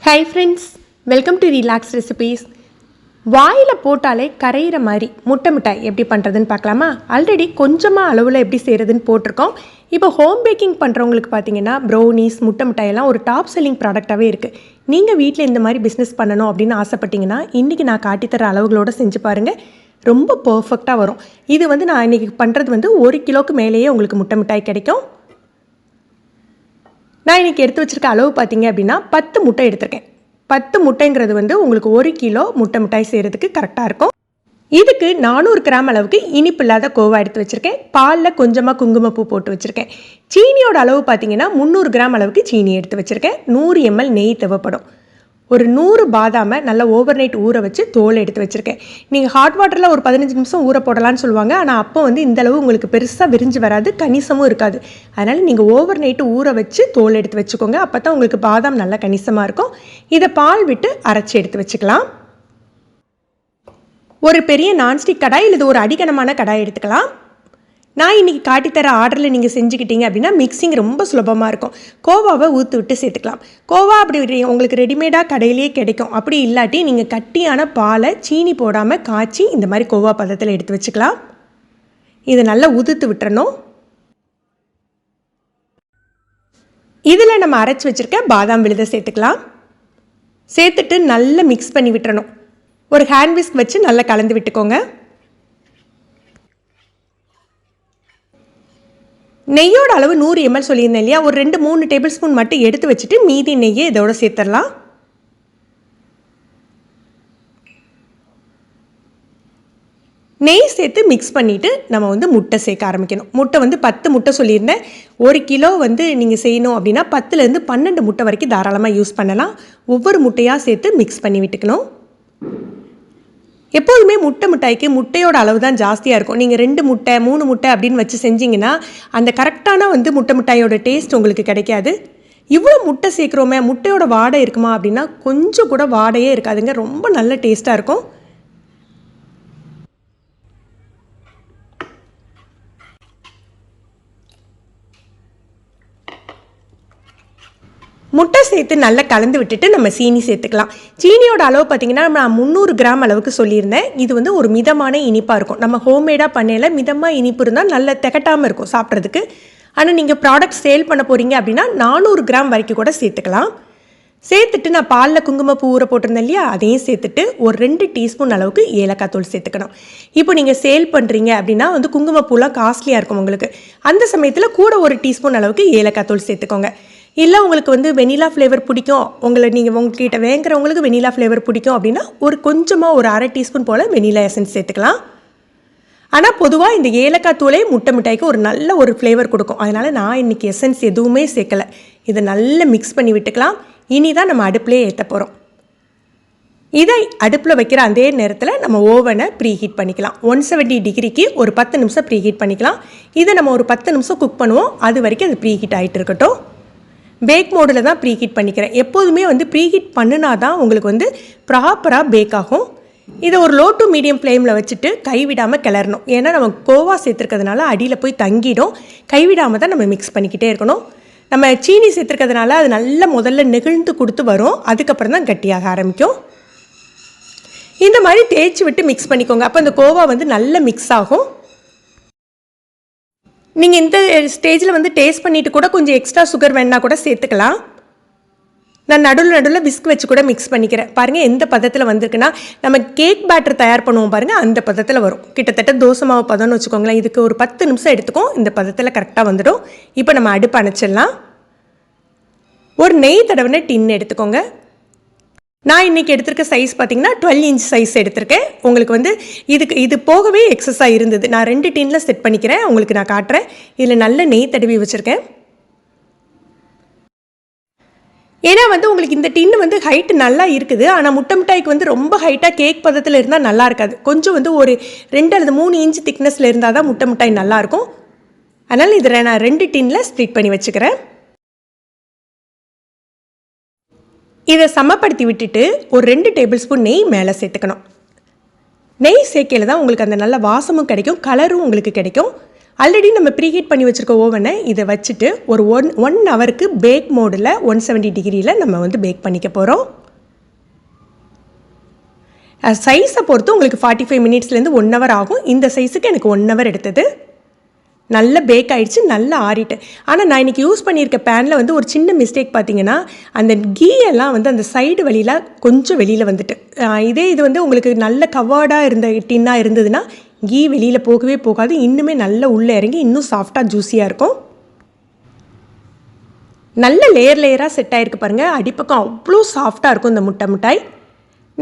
Hi friends, welcome to relax recipes. வாயில் போட்டாலே கரையிற மாதிரி முட்டை மிட்டாய் எப்படி பண்ணுறதுன்னு பார்க்கலாமா? ஆல்ரெடி கொஞ்சமாக அளவில் எப்படி செய்கிறதுன்னு போட்டிருக்கோம். இப்போ ஹோம் பேக்கிங் பண்ணுறவங்களுக்கு பார்த்தீங்கன்னா ப்ரௌனிஸ், முட்டை மிட்டாயெல்லாம் ஒரு டாப் செல்லிங் ப்ராடக்டாகவே இருக்குது. நீங்கள் வீட்டில் இந்த மாதிரி பிஸ்னஸ் பண்ணணும் அப்படின்னு ஆசைப்பட்டீங்கன்னா இன்றைக்கி நான் காட்டித்தர அளவுகளோடு செஞ்சு பாருங்கள். ரொம்ப பர்ஃபெக்டாக வரும். இது நான் இன்றைக்கி பண்ணுறது 1 கிலோவுக்கு மேலேயே உங்களுக்கு முட்டை மிட்டாய் கிடைக்கும். நான் இன்றைக்கி எடுத்து வச்சுருக்க அளவு பார்த்தீங்க அப்படின்னா 10 முட்டை எடுத்திருக்கேன். 10 முட்டைங்கிறது உங்களுக்கு 1 கிலோ முட்டை மிட்டாய் செய்கிறதுக்கு கரெக்டாக இருக்கும். இதுக்கு 400 கிராம் அளவுக்கு இனிப்பு இல்லாத கோவா எடுத்து வச்சுருக்கேன். பாலில் கொஞ்சமாக குங்குமப்பூ போட்டு வச்சுருக்கேன். சீனியோட அளவு பார்த்தீங்கன்னா 300 கிராம் அளவுக்கு சீனி எடுத்து வச்சுருக்கேன். 100 ml நெய் தேவைப்படும். ஒரு 100 பாதாமை நல்லா ஓவர் நைட் ஊற வச்சு தோல் எடுத்து வச்சுருக்கேன். நீங்கள் ஹாட் வாட்டரில் ஒரு 15 நிமிஷம் ஊற போடலான்னு சொல்லுவாங்க. ஆனால் அப்போ இந்த அளவு உங்களுக்கு பெருசாக விரிஞ்சு வராது, கணிசமும் இருக்காது. அதனால் நீங்கள் ஓவர் நைட்டு ஊற வச்சு தோல் எடுத்து வச்சுக்கோங்க. அப்போ தான் உங்களுக்கு பாதாம் நல்லா கணிசமாக இருக்கும். இதை பால் விட்டு அரைச்சி எடுத்து வச்சுக்கலாம். ஒரு பெரிய நான்ஸ்டிக் கடாய் இல்லை ஒரு அடிக்கனமான கடாய் எடுத்துக்கலாம். நான் இன்றைக்கி காட்டித்தர ஆர்டரில் நீங்கள் செஞ்சுக்கிட்டீங்க அப்படின்னா மிக்சிங் ரொம்ப சுலபமாக இருக்கும். கோவாவை ஊற்று விட்டு சேர்த்துக்கலாம். கோவா அப்படி உங்களுக்கு ரெடிமேடாக கடையிலேயே கிடைக்கும். அப்படி இல்லாட்டி நீங்கள் கட்டியான பாலை சீனி போடாமல் காய்ச்சி இந்த மாதிரி கோவா பதத்தில் எடுத்து வச்சுக்கலாம். இதை நல்லா உதுத்து விட்டுறணும். இதில் நம்ம அரைச்சி வச்சுருக்க பாதாம் விழுதை சேர்த்துக்கலாம். சேர்த்துட்டு நல்லா மிக்ஸ் பண்ணி விட்டுறணும். ஒரு ஹேண்ட் விஸ்க் வச்சு நல்லா கலந்து விட்டுக்கோங்க. நெய்யோட அளவு 100 ml சொல்லியிருந்தேன் இல்லையா? ஒரு 2-3 டேபிள் ஸ்பூன் மட்டும் எடுத்து வச்சுட்டு மீதி நெய்யை இதோட சேர்த்துடலாம். நெய் சேர்த்து மிக்ஸ் பண்ணிவிட்டு நம்ம முட்டை சேர்க்க ஆரம்பிக்கணும். முட்டை 10 முட்டை சொல்லியிருந்தேன். 1 கிலோ நீங்கள் செய்யணும் அப்படின்னா 10லேருந்து 12 முட்டை வரைக்கும் தாராளமாக யூஸ் பண்ணலாம். ஒவ்வொரு முட்டையாக சேர்த்து மிக்ஸ் பண்ணி விட்டுக்கணும். எப்போதுமே முட்டை மிட்டாய்க்கு முட்டையோட அளவு தான் ஜாஸ்தியாக இருக்கும். நீங்கள் 2 முட்டை 3 முட்டை அப்படின்னு வச்சு செஞ்சிங்கன்னா அந்த கரெக்டான முட்டை மிட்டாயோட டேஸ்ட் உங்களுக்கு கிடைக்காது. இவ்வளோ முட்டை சேர்க்குறோமே, முட்டையோட வாடை இருக்குமா அப்படின்னா கொஞ்சம் கூட வாடையே இருக்காதுங்க. ரொம்ப நல்ல டேஸ்ட்டாக இருக்கும். முட்டை சேர்த்து நல்லா கலந்து விட்டுட்டு நம்ம சீனி சேர்த்துக்கலாம். சீனியோட அளவு பார்த்திங்கன்னா நான் 300 கிராம் அளவுக்கு சொல்லியிருந்தேன். இது ஒரு மிதமான இனிப்பாக இருக்கும். நம்ம ஹோம்மேடாக பண்ணையில் மிதமாக இனிப்பு இருந்தால் நல்ல திகட்டாமல் இருக்கும் சாப்பிட்றதுக்கு. ஆனால் நீங்கள் ப்ராடக்ட் சேல் பண்ண போகிறீங்க அப்படின்னா 400 கிராம் வரைக்கும் கூட சேர்த்துக்கலாம். சேர்த்துட்டு நான் பாலில் குங்குமப்பூ ஊற போட்டிருந்தேன் இல்லையா? அதையும் சேர்த்துட்டு ஒரு 2 டீஸ்பூன் அளவுக்கு ஏலக்காய் தூள் சேர்த்துக்கணும். இப்போ நீங்கள் சேல் பண்ணுறீங்க அப்படின்னா குங்குமப்பூலாம் காஸ்ட்லியாக இருக்கும் உங்களுக்கு. அந்த சமயத்தில் கூட ஒரு டீஸ்பூன் அளவுக்கு ஏலக்காய் தூள் சேர்த்துக்கோங்க. இல்லை உங்களுக்கு வெனிலா ஃப்ளேவர் பிடிக்கும், உங்கள்கிட்ட வேங்குறவங்களுக்கு வெனிலா ஃப்ளேவர் பிடிக்கும் அப்படின்னா கொஞ்சமாக ஒரு 1/2 டீஸ்பூன் போல் வெனிலா எசன்ஸ் சேர்த்துக்கலாம். ஆனால் பொதுவாக இந்த ஏலக்காய் தூளே முட்டை மிட்டாய்க்கு ஒரு நல்ல ஒரு ஃப்ளேவர் கொடுக்கும். அதனால் நான் இன்றைக்கி எசன்ஸ் எதுவுமே சேர்க்கலை. இதை நல்லா மிக்ஸ் பண்ணி விட்டுக்கலாம். இனி தான் நம்ம அடுப்பிலே ஏற்ற போகிறோம். இதை அடுப்பில் வைக்கிற அதே நேரத்தில் நம்ம ஓவனை ப்ரீஹீட் பண்ணிக்கலாம். 170 டிகிரிக்கு ஒரு 10 நிமிஷம் ப்ரீஹீட் பண்ணிக்கலாம். இதை நம்ம ஒரு 10 நிமிஷம் குக் பண்ணுவோம். அது வரைக்கும் அது ப்ரீஹீட் ஆகிட்டு இருக்கட்டும். பேக் மோடில் தான் ப்ரீஹீட் பண்ணிக்கிறேன். எப்போதுமே ப்ரீஹீட் பண்ணினா தான் உங்களுக்கு ப்ராப்பராக பேக் ஆகும். இதை ஒரு லோ டு மீடியம் ஃப்ளேமில் வச்சுட்டு கைவிடாமல் கிளறணும். ஏன்னா நம்ம கோவா சேர்த்துருக்கிறதுனால அடியில் போய் தங்கிடும். கைவிடாமல் தான் நம்ம மிக்ஸ் பண்ணிக்கிட்டே இருக்கணும். நம்ம சீனி சேர்த்துருக்கிறதுனால அது நல்லா முதல்ல நெகிழ்ந்து கொடுத்து வரும். அதுக்கப்புறம் தான் கட்டியாக ஆரம்பிக்கும். இந்த மாதிரி தேய்ச்சி விட்டு மிக்ஸ் பண்ணிக்கோங்க. அப்போ அந்த கோவா நல்லா மிக்ஸ் ஆகும். நீங்கள் இந்த ஸ்டேஜில் டேஸ்ட் பண்ணிவிட்டு கூட கொஞ்சம் எக்ஸ்ட்ரா சுகர் வேணா கூட சேர்த்துக்கலாம். நான் நடுவில் விஸ்க் வச்சு கூட மிக்ஸ் பண்ணிக்கிறேன். பாருங்கள் எந்த பதத்தில் வந்திருக்குன்னா நம்ம கேக் பேட்டர் தயார் பண்ணுவோம் பாருங்கள், அந்த பதத்தில் வரும். கிட்டத்தட்ட தோசை மாவு பதம்னு வச்சுக்கோங்களேன். இதுக்கு ஒரு 10 நிமிஷம் எடுத்துக்கும். இந்த பதத்தில் கரெக்டாக வந்துடும். இப்போ நம்ம அடுப்பு அணைச்சிடலாம். ஒரு நெய் தடவின டின் எடுத்துக்கோங்க. நான் இன்றைக்கி எடுத்திருக்க சைஸ் பார்த்திங்கன்னா 12 இன்ச் சைஸ் எடுத்திருக்கேன். உங்களுக்கு இது போகவே எக்ஸஸாக இருந்தது. நான் 2 டின்னில் செட் பண்ணிக்கிறேன். உங்களுக்கு நான் காட்டுறேன். இதில் நல்ல நெய் தடவி வச்சுருக்கேன். ஏன்னா உங்களுக்கு இந்த டின்னு ஹைட்டு நல்லா இருக்குது. ஆனால் முட்டை மிட்டாய்க்கு ரொம்ப ஹைட்டாக கேக் பதத்தில் இருந்தால் நல்லா இருக்காது. கொஞ்சம் ஒரு 2 அல்லது 3 இன்ச் திக்னஸில் இருந்தால் தான் முட்டை மிட்டாய் நல்லாயிருக்கும். அதனால் இதில் நான் 2 டின்னில் ஸ்ப்ளிட் பண்ணி வச்சுக்கிறேன். இதை சமப்படுத்தி விட்டுட்டு ஒரு 2 டேபிள் ஸ்பூன் நெய் மேலே சேர்த்துக்கணும். நெய் சேர்க்கையில் தான் உங்களுக்கு அந்த நல்ல வாசமும் கிடைக்கும், கலரும் உங்களுக்கு கிடைக்கும். ஆல்ரெடி நம்ம ப்ரீஹீட் பண்ணி வச்சுருக்க ஓவனை இதை வச்சுட்டு ஒரு 1 ஹவருக்கு பேக் மோடில் 170 டிகிரியில் நம்ம பேக் பண்ணிக்க போகிறோம். சைஸை பொறுத்து உங்களுக்கு 45 மினிட்ஸ்லேருந்து 1 ஹவர் ஆகும். இந்த சைஸுக்கு எனக்கு 1 ஹவர் எடுத்தது. நல்ல பேக் ஆகிடுச்சு, நல்லா ஆறிட்டு. ஆனால் நான் இன்றைக்கி யூஸ் பண்ணியிருக்க பேனில் வந்து ஒரு சின்ன மிஸ்டேக் பார்த்தீங்கன்னா, அந்த கீ எல்லாம் வந்து அந்த சைடு வழியில் கொஞ்சம் வெளியில் வந்துட்டு. இதே இது வந்து உங்களுக்கு நல்ல கவர்டாக இருந்த டின்னாக இருந்ததுன்னா கீ வெளியில் போகவே போகாது, இன்னுமே நல்லா உள்ளே இறங்கி இன்னும் சாஃப்டாக ஜூஸியாக இருக்கும். நல்ல லேயராக செட் ஆகிருக்கு பாருங்கள். அடிப்பக்கம் அவ்வளோ சாஃப்டாக இருக்கும் இந்த முட்டை மிட்டாய்.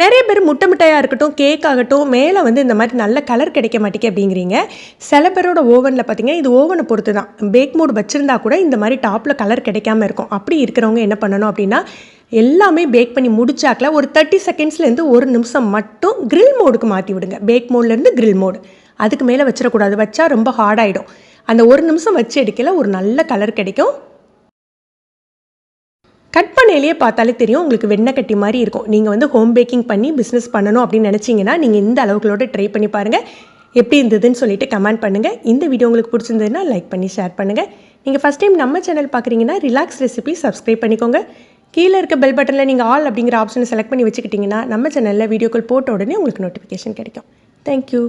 நிறைய பேர் முட்டை மிட்டாயாக இருக்கட்டும், கேக் ஆகட்டும், மேலே வந்து இந்த மாதிரி நல்ல கலர் கிடைக்க மாட்டேங்க அப்படிங்கிறீங்க. சில பேரோட ஓவனில் பார்த்தீங்கன்னா, இது ஓவனை பொறுத்து தான். பேக் மோடு வச்சுருந்தா கூட இந்த மாதிரி டாப்பில் கலர் கிடைக்காம இருக்கும். அப்படி இருக்கிறவங்க என்ன பண்ணணும் அப்படின்னா, எல்லாமே பேக் பண்ணி முடிச்சாக்கில் ஒரு 30 செகண்ட்ஸ்லேருந்து 1 நிமிஷம் மட்டும் கிரில் மோடுக்கு மாற்றி விடுங்க. பேக் மோட்லேருந்து கிரில் மோடு. அதுக்கு மேலே வச்சிடக்கூடாது, வச்சா ரொம்ப ஹார்டாகிடும். அந்த 1 நிமிஷம் வச்சு எடுக்கல ஒரு நல்ல கலர் கிடைக்கும். கட் பண்ணையிலேயே பார்த்தாலே தெரியும், உங்களுக்கு வெண்ணெய் கட்டி மாதிரி இருக்கும். நீங்கள் வந்து ஹோம் பேக்கிங் பண்ணி பிஸ்னஸ் பண்ணணும் அப்படின்னு நினச்சிங்கன்னா நீங்கள் இந்த அளவுகளோட ட்ரை பண்ணி பாருங்கள். எப்படி இருந்ததுன்னு சொல்லிட்டு கமெண்ட் பண்ணுங்கள். இந்த வீடியோ உங்களுக்கு பிடிச்சிருந்ததுன்னா லைக் பண்ணி ஷேர் பண்ணுங்கள். நீங்கள் ஃபஸ்ட் டைம் நம்ம சேனல் பார்க்குறீங்கன்னா ரிலாக்ஸ் ரெசிபி சப்ஸ்கிரைப் பண்ணிக்கோங்க. கீழே இருக்க பெல் பட்டனில் நீங்கள் ஆல் அப்படிங்கிற ஆப்ஷனை செலக்ட் பண்ணி வச்சுக்கிட்டிங்கன்னா நம்ம சேனலில் வீடியோக்கள் போட்ட உடனே உங்களுக்கு நோட்டிஃபிகேஷன் கிடைக்கும். தேங்க்யூ.